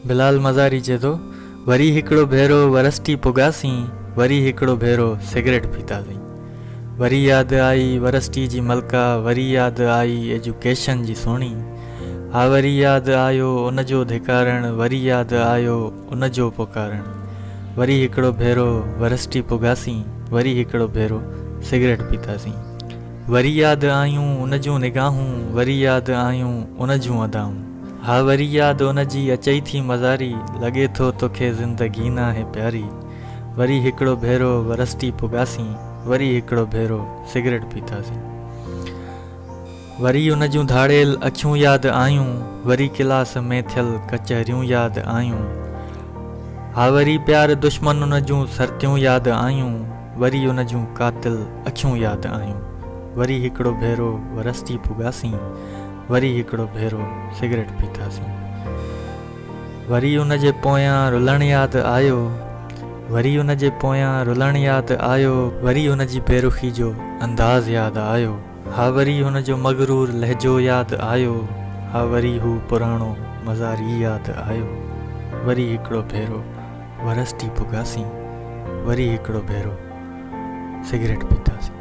बिलाल मज़ारी चए थो, वरी हिकिड़ो भेरो वरस्टी पुगासीं, वरी हिकिड़ो भेरो सिगरेट पीतासीं। वरी यादि आई वरस्टी जी मलका, वरी यादि आई एजुकेशन जी सोणी। हा वरी यादि आयो उन जो धिकारण, वरी यादि आयो उन जो पुकारण। वरी हिकिड़ो भेरो वरस्टी पुगासीं, वरी हिकिड़ो भेरो सिगरेट पीतासीं। वरी यादि आयूं उन जूं निगाहूं, वरी यादि आयूं उन जूं अदाऊं। हा वरी यादि उन जी अचई थी मज़ारी, लॻे थो तोखे ज़िंदगी न आहे प्यारी। वरी हिकिड़ो भेरो वरस्टी पुगासीं, वरी हिकिड़ो भेरो सिगरेट पीतासीं। वरी उन जूं धाड़ेल अखियूं यादि आयूं, वरी क्लास में थियल कचहरियूं यादि आयूं। हा वरी प्यार दुश्मन उन जूं सरतियूं यादि आयूं, वरी उन जूं कातिल अखियूं यादि आयूं। वरी हिकिड़ो भेरो वरस्टी पुगासीं, वरी हिकिड़ो भेरो सिगरेट पीतासीं। वरी उन जे पोयां रुलण यादि आयो, वरी उन जे पोयां रुलण यादि आयो। वरी उन जी बेरुखी जो अंदाज़ यादि आयो। हा वरी हुन जो मगरूर लहजो यादि आयो। हा वरी हू पुराणो मज़ारी यादि आयो। वरी हिकिड़ो भेरो वरस्टी पुगासीं, वरी हिकिड़ो भेरो सिगरेट पीतासीं।